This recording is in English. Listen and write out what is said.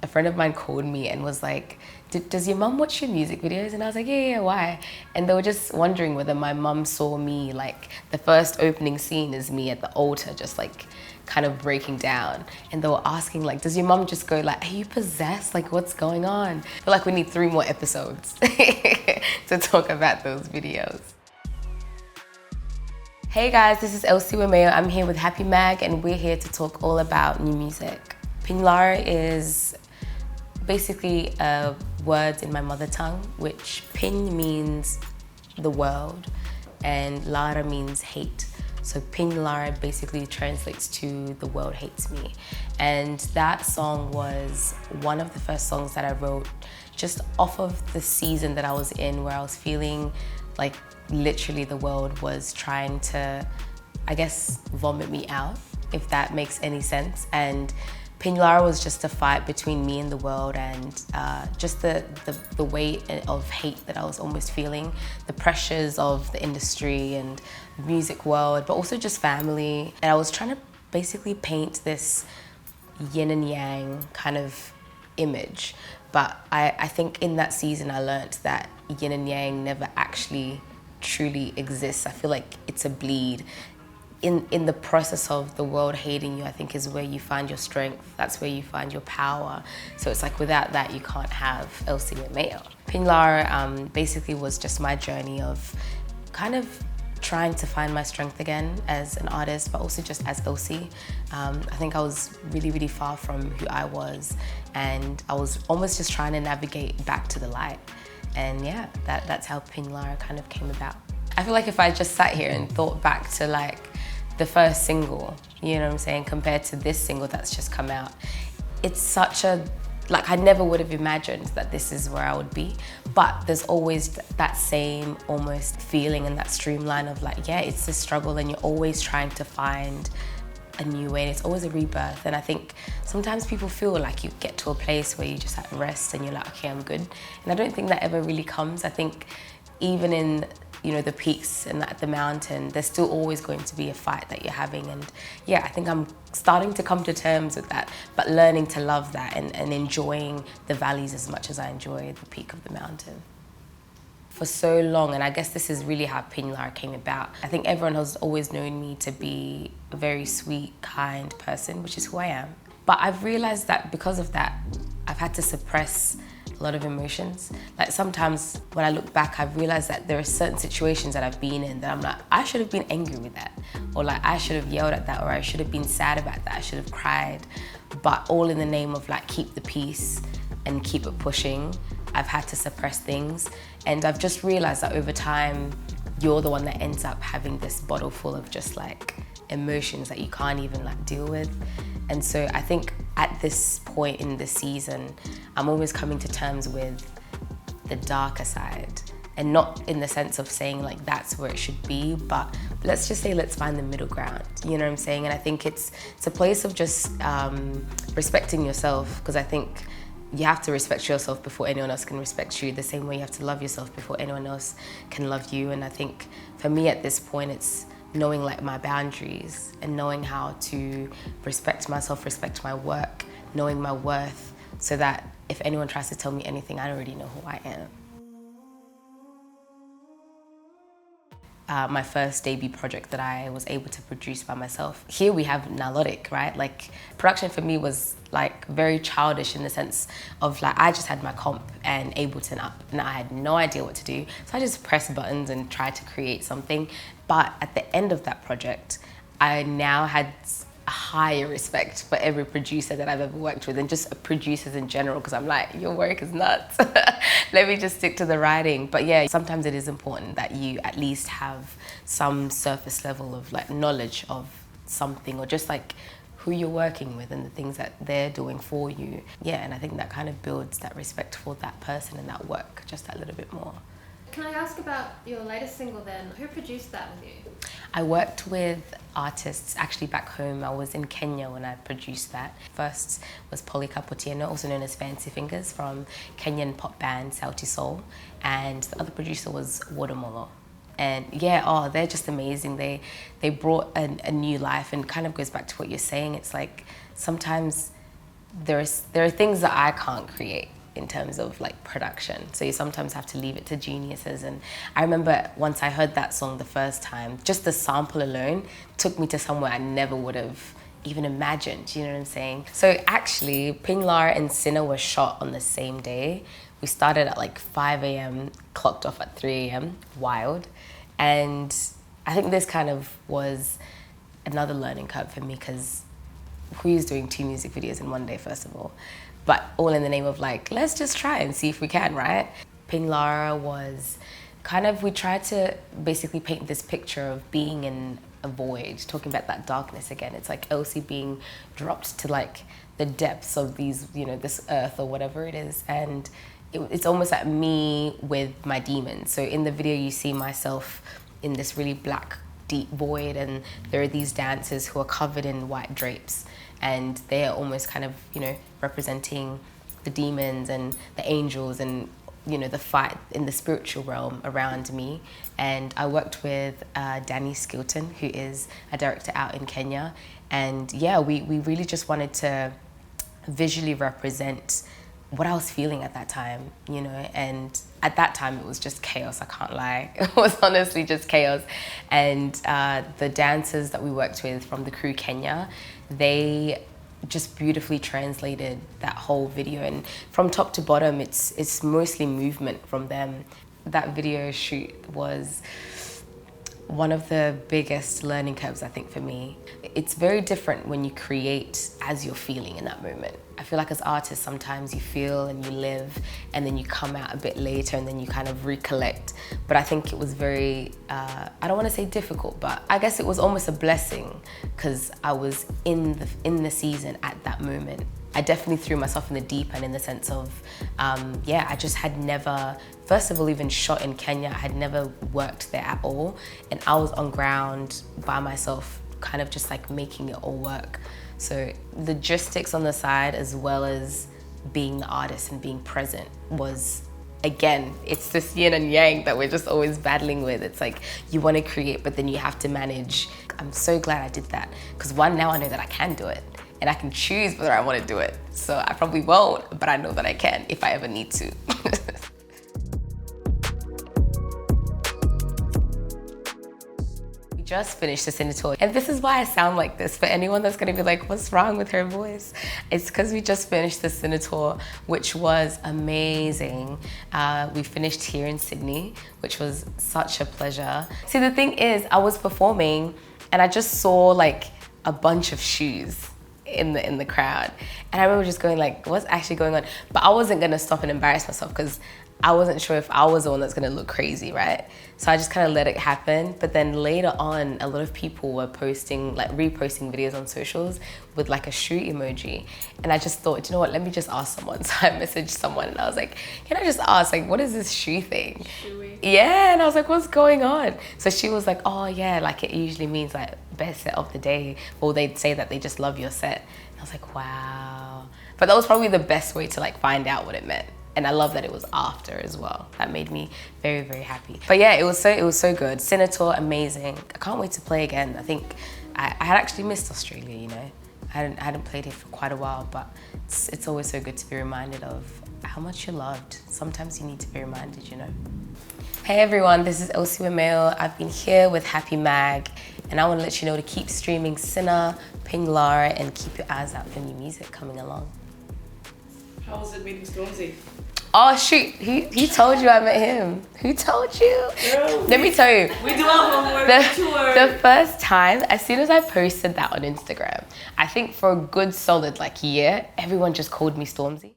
a friend of mine called me and was like, does your mum watch your music videos? And I was like, yeah, why? And they were just wondering whether my mum saw me, like the first opening scene is me at the altar, just like kind of breaking down. And they were asking like, does your mum just go like, are you possessed? Like what's going on? I feel like we need 3 more episodes to talk about those videos. Hey guys, this is Elsie Wameo. I'm here with Happy Mag and we're here to talk all about new music. Pinlara is basically a word in my mother tongue, which Pin means the world and Lara means hate. So Pinlara basically translates to the world hates me. And that song was one of the first songs that I wrote just off of the season that I was in, where I was feeling like literally the world was trying to, I guess, vomit me out, if that makes any sense. And Pinlara was just a fight between me and the world, and just the weight of hate that I was almost feeling, the pressures of the industry and music world, but also just family. And I was trying to basically paint this yin and yang kind of image. But I think in that season I learned that yin and yang never actually truly exists. I feel like it's a bleed. In the process of the world hating you, I think is where you find your strength. That's where you find your power. So it's like without that, you can't have Elsie Wameo. Pinlara basically was just my journey of kind of trying to find my strength again as an artist, but also just as Elsie. I think I was really, really far from who I was, and I was almost just trying to navigate back to the light. And yeah, that's how Pinlara kind of came about. I feel like if I just sat here and thought back to like the first single, you know what I'm saying, compared to this single that's just come out, it's such a, like I never would have imagined that this is where I would be, but there's always that same almost feeling and that streamline of like, yeah, it's a struggle and you're always trying to find a new way, and it's always a rebirth. And I think sometimes people feel like you get to a place where you just at rest and you're like, okay, I'm good. And I don't think that ever really comes. I think even in, you know, the peaks and at the mountain, there's still always going to be a fight that you're having. And yeah, I think I'm starting to come to terms with that, but learning to love that and enjoying the valleys as much as I enjoy the peak of the mountain. For so long, and I guess this is really how Pinlara came about. I think everyone has always known me to be a very sweet, kind person, which is who I am. But I've realized that because of that, I've had to suppress a lot of emotions. Like sometimes when I look back, I've realized that there are certain situations that I've been in that I'm like, I should have been angry with that. Or like, I should have yelled at that, or I should have been sad about that, I should have cried. But all in the name of like, keep the peace and keep it pushing, I've had to suppress things. And I've just realized that over time, you're the one that ends up having this bottle full of just like emotions that you can't even like deal with. And so I think at this point in the season, I'm always coming to terms with the darker side. And not in the sense of saying like that's where it should be, but let's just say let's find the middle ground, you know what I'm saying? And I think it's a place of just respecting yourself, because I think you have to respect yourself before anyone else can respect you, the same way you have to love yourself before anyone else can love you. And I think for me at this point, it's knowing like my boundaries and knowing how to respect myself, respect my work, knowing my worth, so that if anyone tries to tell me anything, I already know who I am. My first debut project that I was able to produce by myself. Here we have Nilotic, right? Like production for me was like very childish in the sense of like, I just had my comp and Ableton up and I had no idea what to do. So I just pressed buttons and tried to create something. But at the end of that project, I now had a higher respect for every producer that I've ever worked with, and just producers in general, because I'm like, your work is nuts. Let me just stick to the writing. But yeah, sometimes it is important that you at least have some surface level of like knowledge of something, or just like who you're working with and the things that they're doing for you. Yeah, and I think that kind of builds that respect for that person and that work just that little bit more. Can I ask about your latest single then? Who produced that with you? I worked with artists actually back home. I was in Kenya when I produced that. First was Polycarp Otieno, also known as Fancy Fingers, from Kenyan pop band Sauti Sol. And the other producer was Watermolo. And yeah, oh, they're just amazing. They brought a new life, and kind of goes back to what you're saying. It's like sometimes there are things that I can't create in terms of like production. So you sometimes have to leave it to geniuses. And I remember once I heard that song the first time, just the sample alone took me to somewhere I never would have even imagined, you know what I'm saying? So actually, Ping Lar and Sinner were shot on the same day. We started at like 5 a.m., clocked off at 3 a.m., wild. And I think this kind of was another learning curve for me because who's doing 2 music videos in one day, first of all? But all in the name of like, let's just try and see if we can, right? Ping Lara was kind of, we tried to basically paint this picture of being in a void, talking about that darkness again. It's like Elsie being dropped to like the depths of these, you know, this earth or whatever it is. And it's almost like me with my demons. So in the video, you see myself in this really black, deep void, and there are these dancers who are covered in white drapes, and they are almost kind of, you know, representing the demons and the angels and, you know, the fight in the spiritual realm around me. And I worked with Danny Skilton, who is a director out in Kenya. And yeah, we really just wanted to visually represent what I was feeling at that time, you know, and at that time it was just chaos, I can't lie. It was honestly just chaos. And the dancers that we worked with from the crew Kenya, they just beautifully translated that whole video, and from top to bottom it's mostly movement from them. That video shoot was one of the biggest learning curves, I think, for me. It's very different when you create as you're feeling in that moment. I feel like as artists, sometimes you feel and you live, and then you come out a bit later and then you kind of recollect. But I think it was very, I don't want to say difficult, but I guess it was almost a blessing because I was in the season at that moment. I definitely threw myself in the deep end in the sense of, yeah, I just had never, first of all, even shot in Kenya. I had never worked there at all. And I was on ground by myself, kind of just like making it all work. So logistics on the side, as well as being the artist and being present, was, again, it's this yin and yang that we're just always battling with. It's like you want to create, but then you have to manage. I'm so glad I did that because one, now I know that I can do it. And I can choose whether I want to do it. So I probably won't, but I know that I can if I ever need to. We just finished the Sinner tour. And this is why I sound like this. For anyone that's gonna be like, what's wrong with her voice? It's because we just finished the Sinner tour, which was amazing. We finished here in Sydney, which was such a pleasure. See, the thing is, I was performing and I just saw like a bunch of shoes in the crowd, and I remember just going like, what's actually going on? But I wasn't gonna stop and embarrass myself because I wasn't sure if I was the one that's gonna look crazy, right? So I just kind of let it happen. But then later on, a lot of people were posting, like reposting videos on socials with like a shoe emoji, and I just thought, you know what, let me just ask someone. So I messaged someone and I was like, can I just ask, like, what is this shoe thing? Shoey. Yeah, and I was like, what's going on? So she was like, oh yeah, like it usually means like best set of the day, or they'd say that they just love your set. And I was like, wow. But that was probably the best way to like find out what it meant. And I love that it was after as well. That made me very, very happy. But yeah, it was so good. Sinner tour, amazing. I can't wait to play again. I think I had actually missed Australia, you know. I hadn't played here for quite a while, but it's always so good to be reminded of how much you're loved. Sometimes you need to be reminded, you know. Hey everyone, this is Elsie Wemeo. I've been here with Happy Mag, and I want to let you know to keep streaming Sinner, Ping Lara, and keep your eyes out for new music coming along. How was it meeting Stormzy? Oh shoot, he told you I met him. Who told you? Girl, Let me tell you. we do our homework. The first time, as soon as I posted that on Instagram, I think for a good solid like year, everyone just called me Stormzy.